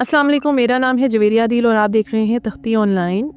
अस्सलाम वालेकुम, मेरा नाम है जवेरिया दिल और आप देख रहे हैं तख्ती ऑनलाइन।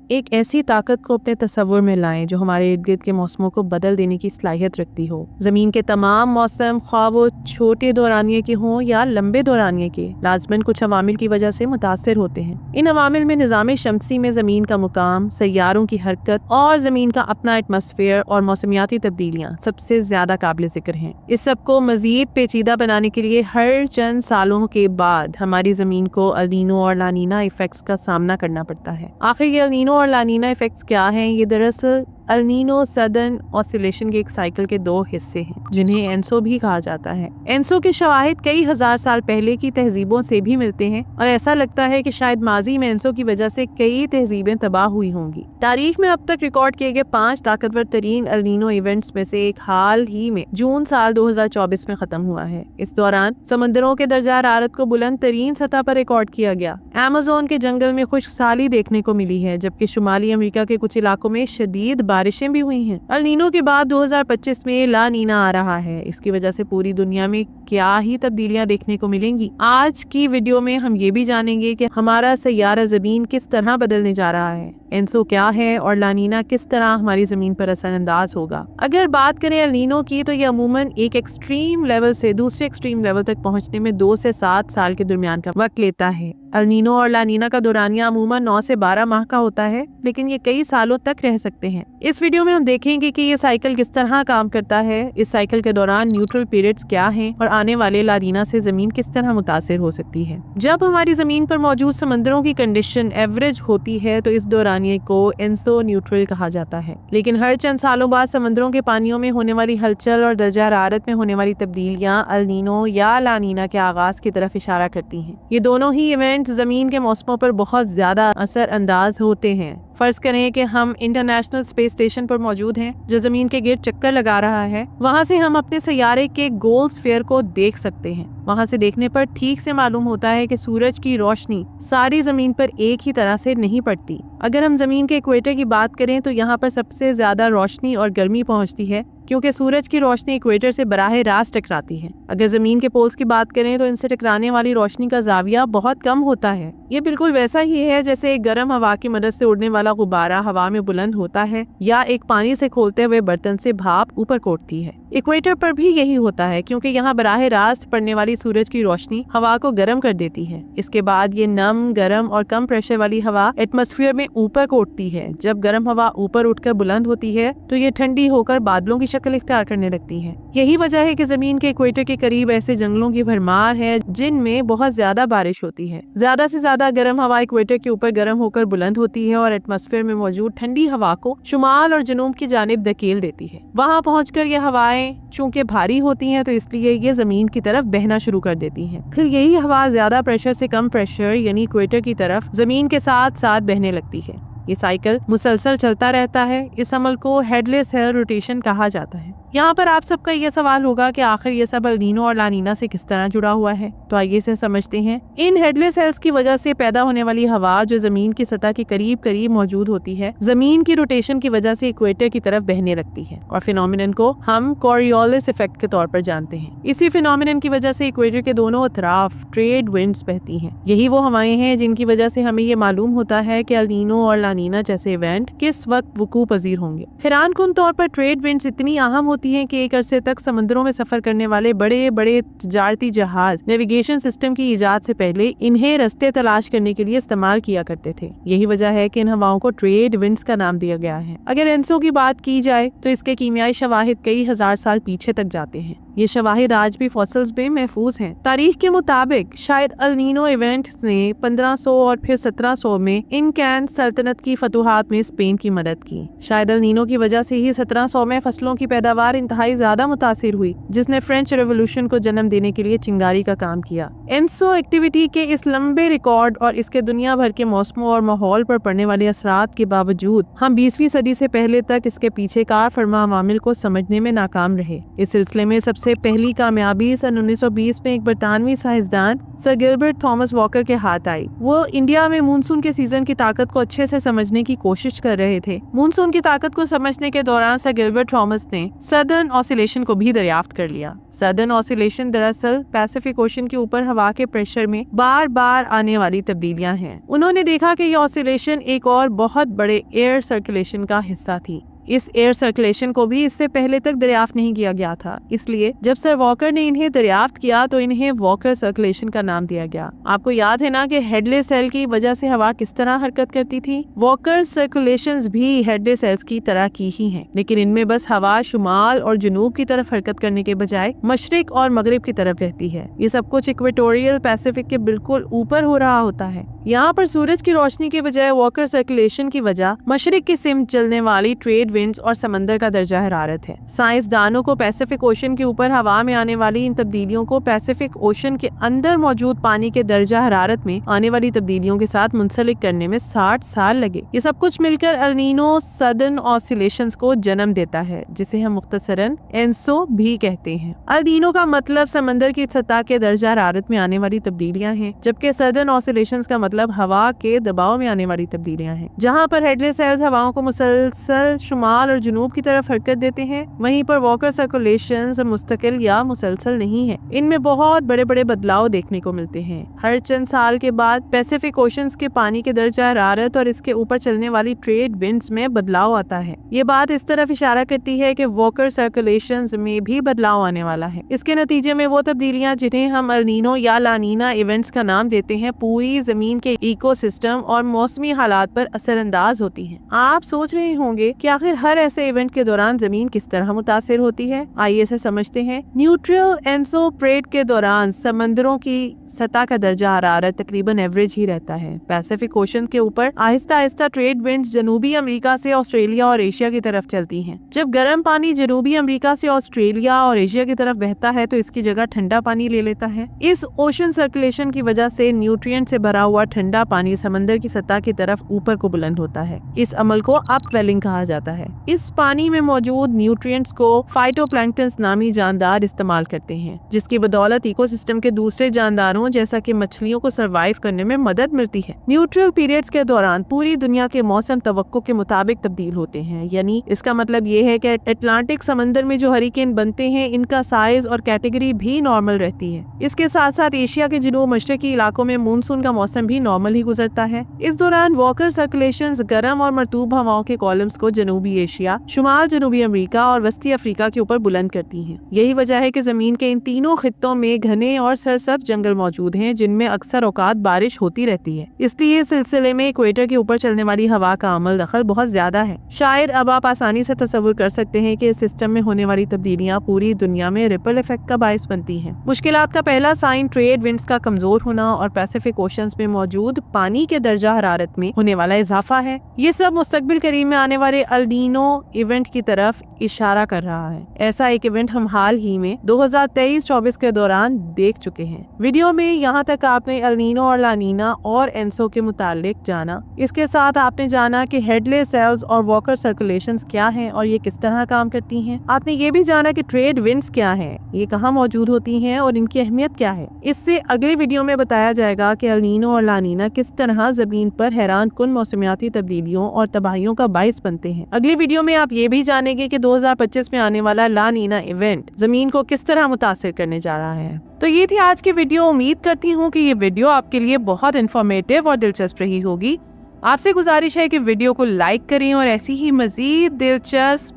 एक ऐसी ताकत को अपने तस्वुर में लाएं जो हमारे इर्द गिर्द के मौसमों को बदल देने की सलाहियत रखती हो। जमीन के तमाम मौसम, ख्वाह वो छोटे दौरानिये के हों या लंबे दौरानिये के, लाजमन कुछ अवामिल की वजह से मुतासिर होते हैं। इन अवामिल में निज़ाम शमसी में जमीन का मुकाम, सैयारों की हरकत और जमीन का अपना एटमॉस्फेयर और मौसमियाती तब्दीलियाँ सबसे ज्यादा काबिल जिक्र हैं। इस सब को मजीद पेचीदा बनाने के लिए हर चंद सालों के बाद हमारी जमीन को अल नीनो और ला नीना इफेक्ट्स का सामना करना पड़ता है। आखिर ये अल नीनो और ला नीना इफेक्ट्स क्या हैं? ये दरअसल अल नीनो सदर्न ऑसिलेशन के एक साइकिल के दो हिस्से हैं जिन्हें एंसो भी कहा जाता है। एंसो के शवाहिद कई हजार साल पहले की तहजीबों से भी मिलते हैं और ऐसा लगता है कि शायद माजी में एंसो की वजह से कई तहजीबें तबाह हुई होंगी। तारीख में अब तक रिकॉर्ड किए गए 5 ताकतवर तरीन अल नीनो इवेंट्स में से एक हाल ही में जून साल 2024 में खत्म हुआ है। इस दौरान समंदरों के दर्जा हरारत को बुलंद तरीन सतह पर रिकॉर्ड किया गया। अमेज़न के जंगल में खुश्कसाली देखने को मिली है, जबकि शुमाली अमेरिका के कुछ इलाकों में शदीद बारिशें भी हुई हैं। अल नीनो के बाद 2025 में ला नीना आ रहा है। इसकी वजह से पूरी दुनिया में क्या ही तब्दीलियां देखने को मिलेंगी। आज की वीडियो में हम ये भी जानेंगे कि हमारा सैयारा ज़मीन किस तरह बदलने जा रहा है, एंसो क्या है और ला नीना किस तरह हमारी जमीन पर असरअंदाज होगा। अगर बात करें अल नीनो की तो ये अमूमन एक एक्सट्रीम लेवल से दूसरे एक्सट्रीम लेवल तक पहुंचने में 2 से 7 साल के दरमियान का वक्त लेता है। अल नीनो और ला नीना का दौरानिया अमूमन 9 से 12 माह का होता है, लेकिन ये कई सालों तक रह सकते हैं। इस वीडियो में हम देखेंगे कि ये साइकिल किस तरह काम करता है, इस साइकिल के दौरान न्यूट्रल पीरियड्स क्या हैं और आने वाले ला नीना से जमीन किस तरह मुतासिर हो सकती है। जब हमारी जमीन पर मौजूद समंदरों की कंडीशन एवरेज होती है तो इस दौरानिये को एंसो न्यूट्रल कहा जाता है, लेकिन हर चंद सालों बाद समंदरों के पानियों में होने वाली हलचल और दर्जा हरारत में होने वाली तब्दीलियां अल नीनो या ला नीना के आगाज की तरफ इशारा करती हैं। ये दोनों ही इवेंट जमीन के मौसमों पर बहुत ज्यादा असर अंदाज होते हैं। फर्ज करें कि हम इंटरनेशनल स्पेस स्टेशन पर मौजूद हैं जो जमीन के गिर्द चक्कर लगा रहा है। वहां से हम अपने सैयारे के गोल स्फीयर को देख सकते हैं। वहां से देखने पर ठीक से मालूम होता है कि सूरज की रोशनी सारी जमीन पर एक ही तरह से नहीं पड़ती। अगर हम जमीन के इक्वेटर की बात करें तो यहाँ पर सबसे ज्यादा रोशनी और गर्मी पहुँचती है क्योंकि सूरज की रोशनी इक्वेटर से बराह रास्त टकराती है। अगर जमीन के पोल्स की बात करें तो इनसे टकराने वाली रोशनी का जाविया बहुत कम होता है। ये बिल्कुल वैसा ही है जैसे एक गर्म हवा की मदद से उड़ने वाला गुब्बारा हवा में बुलंद होता है या एक पानी से खोलते हुए बर्तन से भाप ऊपर कोटती है। इक्वेटर पर भी यही होता है क्योंकि यहाँ बराह रास्त पड़ने वाली सूरज की रोशनी हवा को गर्म कर देती है। इसके बाद ये नम, गर्म और कम प्रेशर वाली हवा एटमॉस्फेयर में ऊपर कोटती है। जब गर्म हवा ऊपर उठकर बुलंद होती है तो ये ठंडी होकर बादलों की शक्ल इख्तियार करने लगती है। यही वजह है कि जमीन के इक्वेटर के करीब ऐसे जंगलों की भरमार है जिनमें बहुत ज्यादा बारिश होती है। ज्यादा से ज्यादा गर्म हवा इक्वेटर के ऊपर गर्म होकर बुलंद होती है और एटमॉस्फेयर में मौजूद ठंडी हवा को शुमाल और जनूब की जानिब धकेल देती है। वहाँ पहुंचकर ये हवाएं चूंकि भारी होती हैं तो इसलिए ये जमीन की तरफ बहना शुरू कर देती हैं। फिर यही हवा ज्यादा प्रेशर से कम प्रेशर यानी इक्वेटर की तरफ जमीन के साथ साथ बहने लगती है। ये साइकिल मुसलसल चलता रहता है। इस अमल को हेडलेस हेल रोटेशन कहा जाता है। यहाँ पर आप सबका ये सवाल होगा कि आखिर ये सब अल नीनो और ला नीना से किस तरह जुड़ा हुआ है, तो आइए इसे समझते हैं। इन हेडलेस हेल्स की वजह से पैदा होने वाली हवा जो जमीन की सतह के करीब करीब मौजूद होती है, जमीन की रोटेशन की वजह से इक्वेटर की तरफ बहने लगती है और फिनोमिनन को हम कोरियोलिस इफेक्ट के तौर पर जानते हैं। इसी फिनोमिनन की वजह से इक्वेटर के दोनों अतराफ ट्रेड विंड्स बहती हैं। यही वो हवाएं हैं जिनकी वजह से हमें ये मालूम होता है कि अल नीनो और ला नीना जैसे इवेंट किस वक्त वकू पजीर होंगे। हैरानकुन तौर पर ट्रेड विंड्स इतनी अहम होती हैं कि एक अरसे तक समुद्रों में सफर करने वाले बड़े बड़े तजारती जहाज नेविगेशन सिस्टम की इजाद से पहले इन्हें रास्ते तलाश करने के लिए इस्तेमाल किया करते थे। यही वजह है कि इन हवाओं को ट्रेड विंड्स का नाम दिया गया है। अगर एंसो की बात की जाए तो इसके कीमियाई शवाहिद कई हजार साल पीछे तक जाते हैं। ये शवाहिद आज भी फॉसिल्स में महफूज हैं। तारीख के मुताबिक शायद अल नीनो इवेंट ने 1500 और फिर 1700 में इनकैन सल्तनत की फतूहात में स्पेन की मदद की। शायद अल नीनो की वजह से ही 1700 में फसलों की पैदावार इंतहाई ज्यादा मुतासिर हुई, जिसने फ्रेंच रेवोल्यूशन को जन्म देने के लिए चिंगारी का काम किया। एंसो एक्टिविटी के इस लंबे रिकॉर्ड और इसके दुनिया भर के मौसमों और माहौल पर पड़ने वाले असरात के बावजूद हम 20वीं सदी से पहले तक इसके पीछे कार फरमा अवामिल को समझने में नाकाम रहे। इस सिलसिले में सबसे सबसे पहली कामयाबी सन 1920 में एक बरतानवी साइंसदान सर गिलबर्ट थॉमस वॉकर के हाथ आई। वो इंडिया में मानसून के सीजन की ताकत को अच्छे से समझने की कोशिश कर रहे थे। मानसून की ताकत को समझने के दौरान सर गिलबर्ट थॉमस ने सदर्न ऑसिलेशन को भी दरियाफ्त कर लिया। सदर्न ऑसिलेशन दरअसल पैसिफिक ओशन के ऊपर हवा के प्रेशर में बार बार आने वाली तब्दीलियां हैं। उन्होंने देखा कि ये ऑसिलेशन एक और बहुत बड़े एयर सर्कुलेशन का हिस्सा थी। इस एयर सर्कुलेशन को भी इससे पहले तक दरियाफ्त नहीं किया गया था, इसलिए जब सर वॉकर ने इन्हें दरियाफ्त किया तो इन्हें वॉकर सर्कुलेशन का नाम दिया गया। आपको याद है ना कि हेडलेस सेल की वजह से हवा किस तरह हरकत करती थी। वॉकर सर्कुलेशंस भी हेडलेस सेल्स की तरह की ही हैं, लेकिन इनमें बस हवा शुमाल और जनूब की तरफ हरकत करने के बजाय मशरिक और मगरिब की तरफ रहती है। ये सब कुछ इक्वेटोरियल पैसिफिक के बिल्कुल ऊपर हो रहा होता है। यहाँ पर सूरज की रोशनी के बजाय वॉकर सर्कुलेशन की वजह मशरिक की सिमत चलने वाली ट्रेड विंड्स और समंदर का दर्जा हरारत है। साइंसदानों को पैसिफिक ओशन के ऊपर हवा में आने वाली इन तब्दीलियों को पैसिफिक ओशन के अंदर मौजूद पानी के दर्जा हरारत में आने वाली तब्दीलियों के साथ मुंसलिक करने में 60 साल लगे। ये सब कुछ मिलकर एल नीनो सदर्न ऑसिलेशंस को जन्म देता है, जिसे हम मुख्तसरन एनसो भी कहते हैं। एल नीनो का मतलब समंदर की सतह के दर्जा हरारत में आने वाली तब्दीलियां हैं, जबकि सदर्न ऑसिलेशंस का मतलब हवा के दबाव में आने वाली तब्दीलियां हैं। जहाँ पर हेडलेस सेल्स हवाओं को मुसलसल शुमाल और जनूब की तरफ हरकत देते हैं, वहीं पर वॉकर सर्कुलेशंस मुस्तकिल या मुसलसल नहीं है। इनमें बहुत बड़े बड़े बदलाव देखने को मिलते हैं। हर चंद साल के बाद पैसिफिक ओशंस के पानी के दर्जा हरारत और इसके ऊपर चलने वाली ट्रेड विंड्स में बदलाव आता है। ये बात इस तरफ इशारा करती है कि वॉकर सर्कुलेशंस में भी बदलाव आने वाला है। इसके नतीजे में वो तब्दीलियां जिन्हें हम एल नीनो या ला नीना इवेंट्स का नाम देते हैं, पूरी जमीन के इकोसिस्टम और मौसमी हालात पर असरअंदाज होती हैं। आप सोच रहे होंगे कि आखिर हर ऐसे इवेंट के दौरान जमीन किस तरह मुतासिर होती है। आइए इसे समझते हैं। न्यूट्रल एनसोप्रेट के दौरान समंदरों की सतह का दर्जा हरारत तकरीबन एवरेज ही रहता है। पैसिफिक ओशन के ऊपर आहिस्ता आहिस्ता ट्रेड विंड्स जनूबी अमेरिका से ऑस्ट्रेलिया और एशिया की तरफ चलती हैं। जब गर्म पानी जनूबी अमेरिका से ऑस्ट्रेलिया और एशिया की तरफ बहता है तो इसकी जगह ठंडा पानी ले लेता है। इस ओशन सर्कुलेशन की वजह से न्यूट्रिएंट से भरा हुआ ठंडा पानी समंदर की सतह की तरफ ऊपर को बुलंद होता है। इस अमल को अपवेलिंग कहा जाता है। इस पानी में मौजूद न्यूट्रिएंट्स को फाइटोप्लैंक्टन्स नामी जानदार इस्तेमाल करते हैं, जिसकी बदौलत इकोसिस्टम के दूसरे जानदारों जैसा कि मछलियों को सरवाइव करने में मदद मिलती है। न्यूट्रल पीरियड्स के दौरान पूरी दुनिया के मौसम तवक्को के मुताबिक तब्दील होते हैं। यानी इसका मतलब ये है कि अटलांटिक समंदर में जो हरिकेन बनते हैं, इनका साइज और कैटेगरी भी नॉर्मल रहती है। इसके साथ साथ एशिया के जनूब मशरकी इलाकों में मानसून का मौसम भी नॉर्मल ही गुजरता है। इस दौरान वॉकर सर्कुलेशंस गर्म और मरतूब हवाओं के कॉलम्स को जनूबी एशिया, शुमाल जनूबी अमेरिका और वस्ती अफ्रीका के ऊपर बुलंद करती हैं। यही वजह है कि जमीन के इन तीनों खित्तों में घने और सरसब्ज जंगल मौजूद हैं, जिनमें अक्सर औकात बारिश होती रहती है। इसलिए इस सिलसिले में इक्वेटर के ऊपर चलने वाली हवा का अमल दखल बहुत ज्यादा है। शायद अब आप आसानी से तस्वुर कर सकते हैं कि इस सिस्टम में होने वाली तब्दीलियां पूरी दुनिया में रिपल इफेक्ट का बायस बनती हैं। मुश्किलात का पहला साइन ट्रेड विंड्स का कमजोर होना और पैसिफिक ओशंस में मौजूद पानी के दर्जा हरारत में होने वाला इजाफा है। ये सब मुस्तकबिल करीब में आने वाले एल नीनो इवेंट की तरफ इशारा कर रहा है। ऐसा एक इवेंट हम हाल ही में 2023-24 के दौरान देख चुके हैं। वीडियो में यहाँ तक आपने एल नीनो और ला नीना और एनसो के मुतालिक जाना। इसके साथ आपने जाना कि हेडलेस सेल्स और वॉकर सर्कुलेशंस क्या हैं और ये किस तरह काम करती हैं। आपने ये भी जाना कि ट्रेड विंड्स क्या हैं, ये कहाँ मौजूद होती हैं और इनकी अहमियत क्या है। इससे अगली वीडियो में बताया जाएगा कि एल नीनो और ला नीना किस तरह जमीन पर हैरान कुन मौसमियाती तब्दीलियों और तबाहियों का बायस बनते हैं। अगली वीडियो में आप ये भी जानेंगे कि 2025 में आने वाला ला नीना इवेंट जमीन को किस तरह मुतासिर करने जा रहा है। तो ये थी आज की वीडियो। उम्मीद करती हूँ कि ये वीडियो आपके लिए बहुत इन्फॉर्मेटिव और दिलचस्प रही होगी। आपसे गुजारिश है कि वीडियो को लाइक करें और ऐसी ही मजीद दिलचस्प,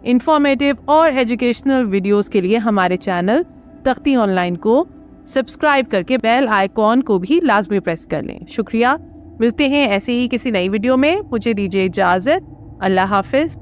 इंफॉर्मेटिव और एजुकेशनल वीडियोस के लिए हमारे चैनल तख्ती ऑनलाइन को सब्सक्राइब करके बेल आइकॉन को भी लाजमी प्रेस कर लें। शुक्रिया। मिलते हैं ऐसे ही किसी नई वीडियो में। मुझे दीजिए इजाजत। अल्लाह हाफिज।